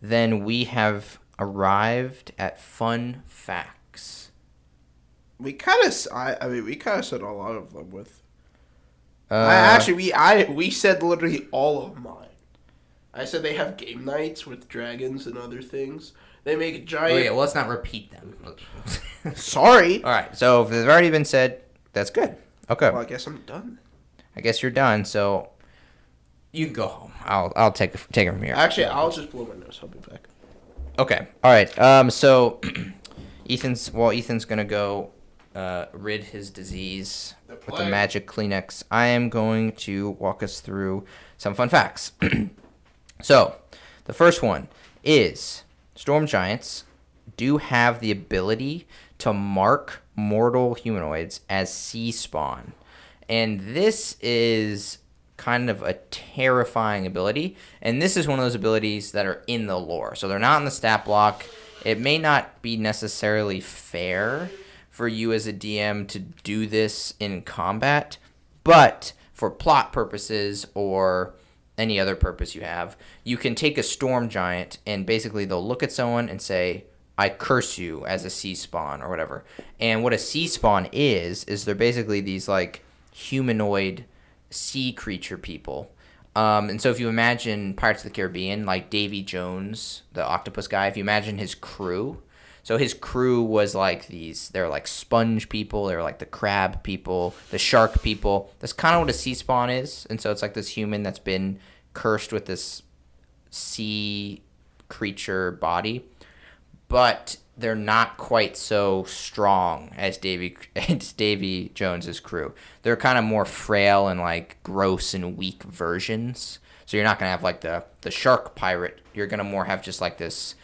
then we have arrived at fun facts. We kind of, we kind of said a lot of them with. Uh, We said literally all of mine. I said they have game nights with dragons and other things. They make a giant. oh yeah, well, let's not repeat them. Sorry. All right, so if it's already been said, that's good. Okay. Well, I guess I'm done. I guess you're done, so you can go home. I'll take it from here. Actually, I'll just blow my nose. I'll be back. Okay. All right. So Ethan's gonna go rid his disease with the magic Kleenex. I am going to walk us through some fun facts. So the first one is storm giants do have the ability to mark mortal humanoids as sea spawn. And this is kind of a terrifying ability. And this is one of those abilities that are in the lore. So they're not in the stat block. It may not be necessarily fair for you as a DM to do this in combat, but for plot purposes or any other purpose you have, you can take a storm giant and basically they'll look at someone and say, I curse you as a sea spawn or whatever. And what a sea spawn is they're basically these like humanoid sea creature people. And so if you imagine Pirates of the Caribbean, like Davy Jones, the octopus guy, if you imagine his crew, so his crew was like they're like sponge people, they're like the crab people, the shark people. That's kind of what a sea spawn is. And so it's like this human that's been cursed with this sea creature body. But they're not quite so strong as Davy Jones's crew. They're kind of more frail and like gross and weak versions. So you're not gonna have like the shark pirate. You're gonna more have just like this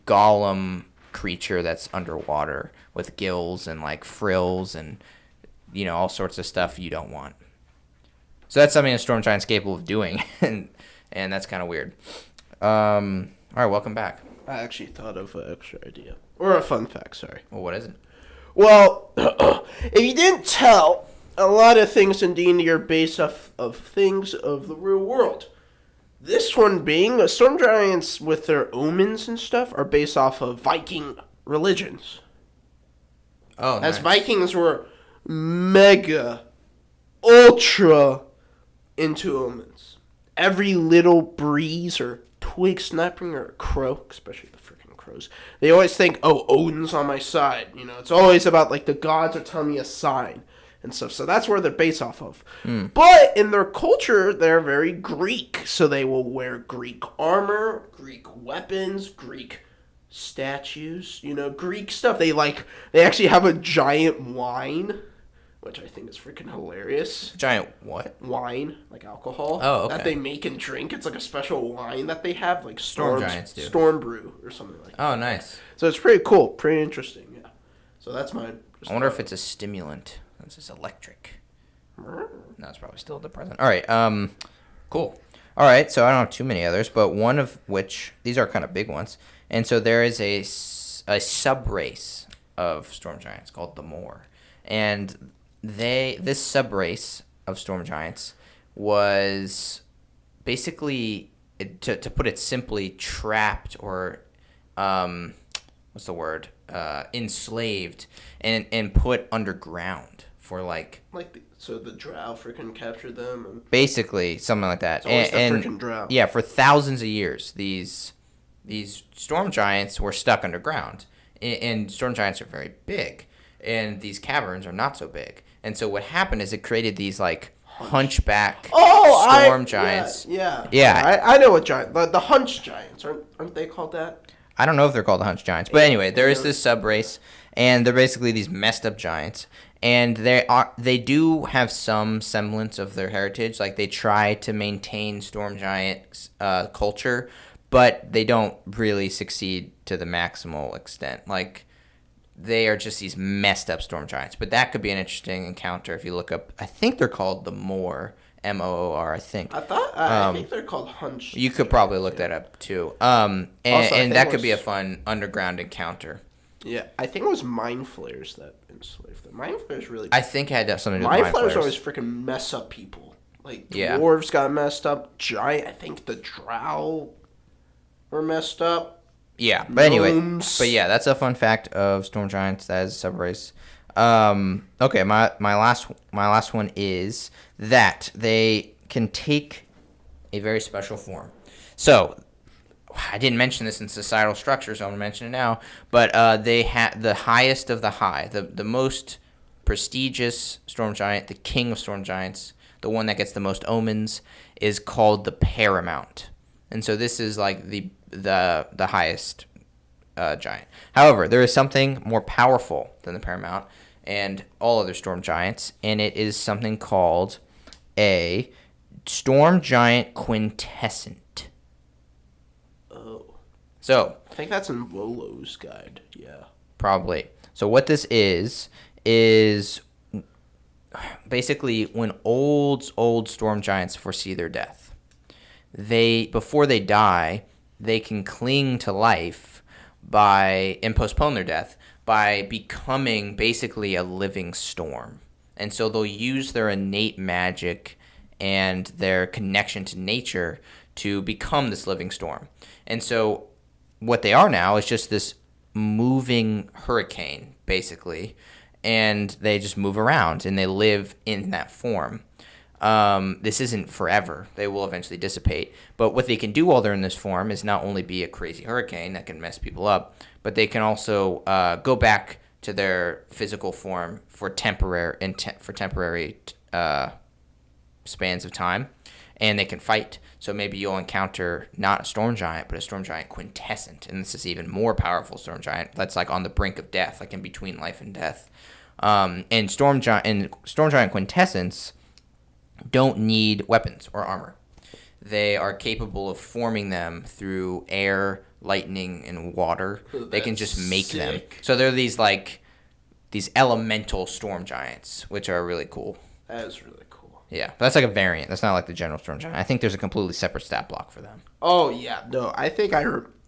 golem creature that's underwater with gills and like frills and all sorts of stuff you don't want. So that's something a storm giant's capable of doing, and that's kind of weird. All right, welcome back. I actually thought of an extra idea. Or a fun fact, sorry. Well, what is it? Well, if you didn't tell, a lot of things in D&D are based off of things of the real world. This one being, storm giants with their omens and stuff are based off of Viking religions. Oh, nice. As Vikings were mega, ultra into omens. Every little breeze or twig snapping or a crow, especially the freaking crows, they always think, oh, Odin's on my side. It's always about like the gods are telling me a sign and stuff. So that's where they're based off of. But in their culture, they're very Greek. So they will wear Greek armor, Greek weapons, Greek statues, Greek stuff. They actually have a giant wine, which I think is freaking hilarious. Giant what? Wine, like alcohol. Oh, okay. That they make and drink. It's like a special wine that they have, like Storm giants do. Storm brew or something like that. Oh, nice. So it's pretty cool, pretty interesting, yeah. So that's mine. I wonder if it's a stimulant. This is electric. No, it's probably still depressant. All right, cool. All right, so I don't have too many others, but one of which, these are kind of big ones. And so there is a sub-race of storm giants called the Moor. And this sub-race of storm giants was basically, to put it simply, trapped or, what's the word, enslaved and put underground for so the drow freaking captured them? And basically, something like that. It's always the freaking drow. Yeah, for thousands of years, these storm giants were stuck underground. And storm giants are very big. And these caverns are not so big. And so what happened is it created these like hunchback storm giants. Yeah. I know what giant. The hunch giants aren't they called that? I don't know if they're called the hunch giants, but anyway, there is this sub race, and they're basically these messed up giants. And they do have some semblance of their heritage. Like they try to maintain storm giant culture, but they don't really succeed to the maximal extent. Like they are just these messed up storm giants. But that could be an interesting encounter if you look up. I think they're called the Moor, Moor. I think. I think they're called hunch. You could probably look that up too. And that could be a fun underground encounter. Yeah, I think it was mind flayers that enslaved them. Mind flayers really. I think it had something to do with mind mind flayers. flayers. Always freaking mess up people. Like dwarves got messed up. I think the drow We're messed up. Yeah, but anyway, Gnomes. but yeah, that's a fun fact of storm giants. That is a subrace. Okay, my last one is that they can take a very special form. So I didn't mention this in societal structure, so I'm gonna mention it now. But they have the highest of the high, the most prestigious storm giant, the king of storm giants, the one that gets the most omens, is called the Paramount. And so this is like the highest giant. However, there is something more powerful than the Paramount and all other storm giants, and it is something called a storm giant quintessent. Oh. So I think that's in Lolo's guide. Yeah. probably. So what this is basically when old storm giants foresee their death. Before they die, they can cling to life and postpone their death by becoming basically a living storm. And so they'll use their innate magic and their connection to nature to become this living storm. And so what they are now is just this moving hurricane, basically, and they just move around and they live in that form. This isn't forever. They will eventually dissipate. But what they can do while they're in this form is not only be a crazy hurricane that can mess people up, but they can also go back to their physical form for temporary spans of time, and they can fight. So maybe you'll encounter not a storm giant, but a storm giant quintessent, and this is even more powerful storm giant that's like on the brink of death, like in between life and death. And storm giant quintessents don't need weapons or armor. They are capable of forming them through air, lightning, and water. They can just make them. So they're these elemental storm giants, which are really cool. That is really cool. Yeah, but that's like a variant. That's not like the general storm giant. I think there's a completely separate stat block for them. Oh yeah, no, I think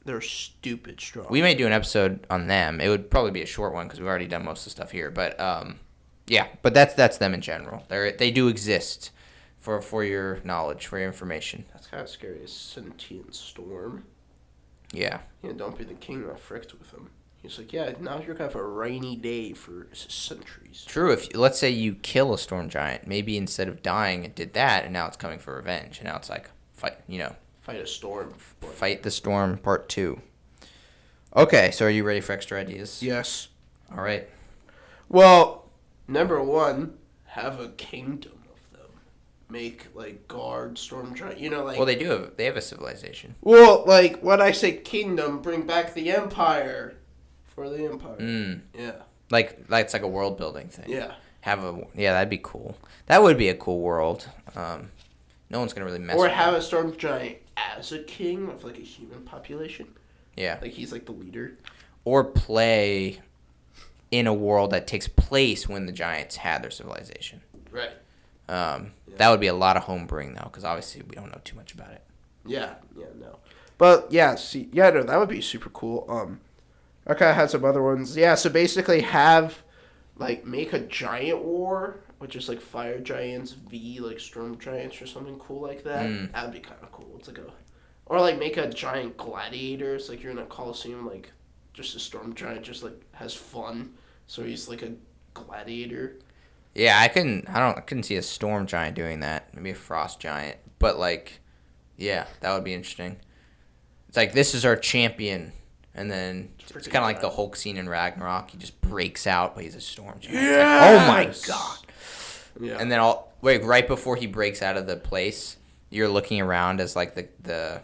they're stupid strong. We may do an episode on them. It would probably be a short one because we've already done most of the stuff here. But yeah, but that's them in general. They do exist. For your knowledge, for your information. That's kind of scary. A sentient storm. Yeah. Yeah, don't be the king that fricked with him. He's like, yeah, now you're gonna have a rainy day for centuries. True. If let's say you kill a storm giant, maybe instead of dying, it did that, and now it's coming for revenge, and now it's like fight a storm. Fight the storm, part 2. Okay, so are you ready for extra ideas? Yes. All right. Well, number 1, have a kingdom. Make like guard storm giant, like. Well, they have a civilization. Well, like when I say kingdom, bring back the empire for the empire. Yeah. Like it's like a world building thing. Yeah. That'd be cool. That would be a cool world. No one's gonna really mess. Or have a storm giant as a king of like a human population. Yeah. Like he's like the leader. Or play in a world that takes place when the giants had their civilization. Right. That would be a lot of home brewing though, because obviously we don't know too much about it. Yeah, no. But yeah, no, that would be super cool. Okay, I had some other ones. Yeah, so basically make a giant war, which is like fire giants v like storm giants or something cool like that. That'd be kind of cool. It's like or like make a giant gladiator. It's like you're in a coliseum, like just a storm giant just like has fun. So he's like a gladiator. Yeah, I couldn't see a storm giant doing that. Maybe a frost giant, but like, yeah, that would be interesting. It's like this is our champion, and then it's kind of like the Hulk scene in Ragnarok. He just breaks out, but he's a storm giant. Yes! Like, oh my god! Yeah. And then right before he breaks out of the place, you're looking around as like the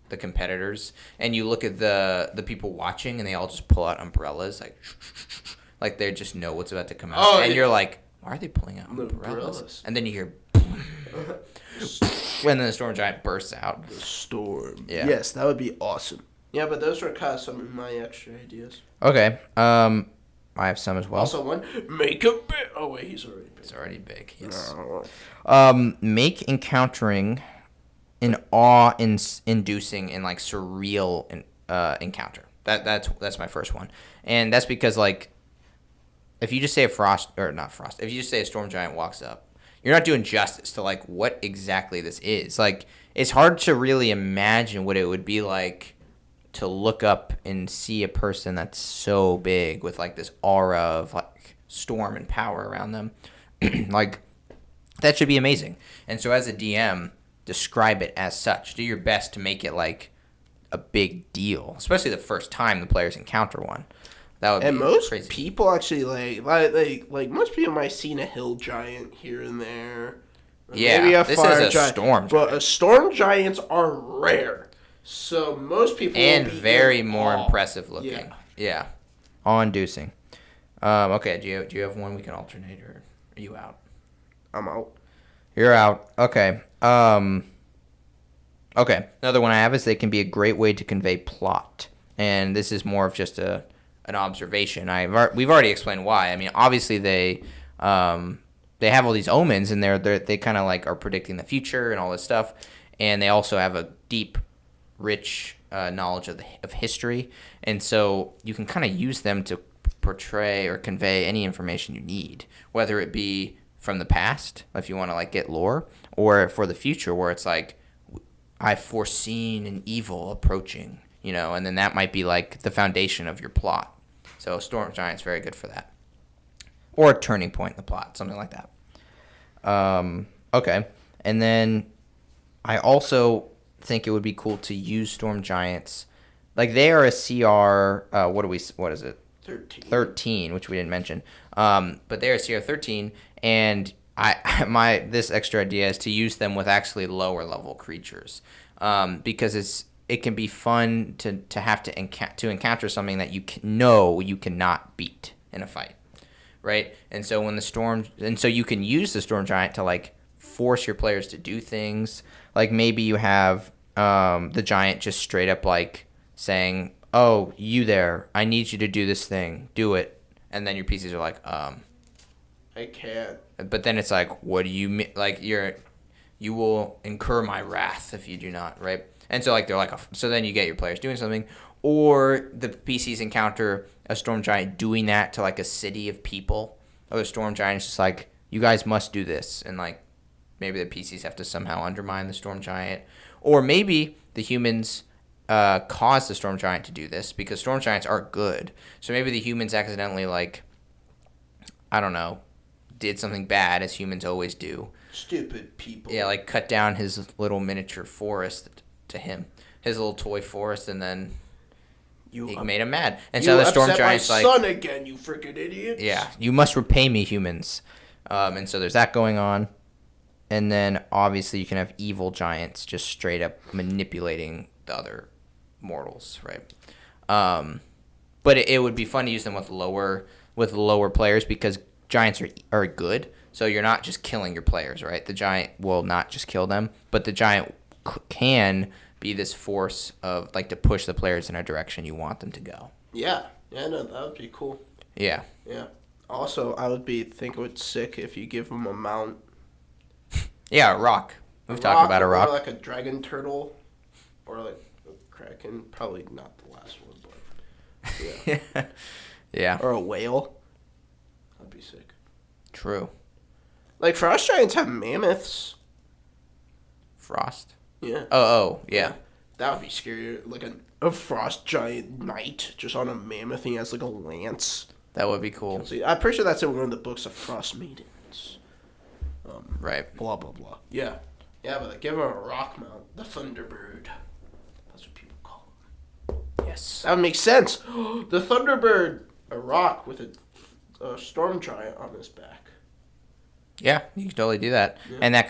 competitors, and you look at the people watching, and they all just pull out umbrellas, like they just know what's about to come out, and you're like, why are they pulling out umbrellas? And then you hear, when the storm giant bursts out. The storm. Yeah. Yes, that would be awesome. Yeah, but those are kind of some of my extra ideas. Okay. I have some as well. Also one, make a big. Oh wait, he's already big. He's already big. Yes. No. Make encountering an awe-inducing and like surreal encounter. That's my first one, and that's because like. If you just say if you just say a storm giant walks up, you're not doing justice to like what exactly this is. Like it's hard to really imagine what it would be like to look up and see a person that's so big with like this aura of like storm and power around them. Like that should be amazing. And so as a DM, describe it as such. Do your best to make it like a big deal, especially the first time the players encounter one. That would And be most crazy. people actually like most people might have seen a hill giant here and there. Yeah, Maybe a this fire is a giant, storm but giant. storm giants are rare. So most people And will be very in more awe. impressive looking. Yeah. Yeah. Awe-inducing. Okay, do you have one we can alternate, or are you out? I'm out. You're out. Okay. Okay. Another one I have is they can be a great way to convey plot, and this is more of just an observation. We've already explained why. I mean, obviously they have all these omens, and they kind of like are predicting the future and all this stuff, and they also have a deep, rich knowledge of history, and so you can kind of use them to portray or convey any information you need, whether it be from the past, if you want to like get lore, or for the future, where it's like, I've foreseen an evil approaching, and then that might be like the foundation of your plot. So Storm Giant's very good for that. Or a turning point in the plot, something like that. Okay. And then I also think it would be cool to use Storm Giants. Like they are a CR, what is it? 13, which we didn't mention. But they're a CR 13, and this extra idea is to use them with actually lower level creatures, because it can be fun to have to encounter something that you you cannot beat in a fight, right? And so you can use the Storm Giant to like force your players to do things. Like maybe you have the giant just straight up like saying, "Oh, you there? I need you to do this thing. Do it." And then your PCs are like, I can't. But then it's like, what do you mean? Like you will incur my wrath if you do not, right? And so like they're like, so then you get your players doing something, or the PCs encounter a Storm Giant doing that to like a city of people. Or the Storm Giant is just like, you guys must do this, and like maybe the PCs have to somehow undermine the Storm Giant, or maybe the humans cause the Storm Giant to do this because Storm Giants are good. So maybe the humans accidentally like, I don't know, did something bad, as humans always do. Stupid people. Yeah, like cut down his little miniature forest to him, his little toy forest, and then he made him mad. And so the Storm Giant's like, son again, you freaking idiots. yeah, you must repay me, humans. And so there's that going on. And then obviously you can have evil giants just straight up manipulating the other mortals, right? But it would be fun to use them with lower players, because giants are good. So you're not just killing your players, right? The giant will not just kill them, but the giant can be this force of like to push the players in a direction you want them to go. Yeah, no, that would be cool. Yeah. Also, I would think it would sick if you give them a mount. Yeah, a rock. We've talked about a rock. Or like a dragon turtle, or like a kraken. Probably not the last one, but yeah. Yeah. Or a whale. That'd be sick. True. Like frost giants have mammoths. Frost? Yeah. Oh, yeah. That would be scary. Like a frost giant knight just on a mammoth, and he has like a lance. That would be cool. See, I'm pretty sure that's in one of the books of Frost Maidens. Right. Blah, blah, blah. Yeah, but like, give him a rock mount. The Thunderbird. That's what people call him. Yes. That would make sense. The Thunderbird, a rock with a storm giant on his back. Yeah, you can totally do that. Yeah. And that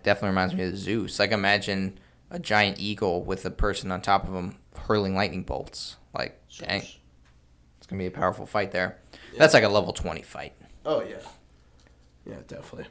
definitely reminds me of Zeus. Like, imagine a giant eagle with a person on top of him hurling lightning bolts. Like, Zeus. Dang. It's going to be a powerful fight there. Yeah. That's like a level 20 fight. Oh, yeah. Yeah, definitely.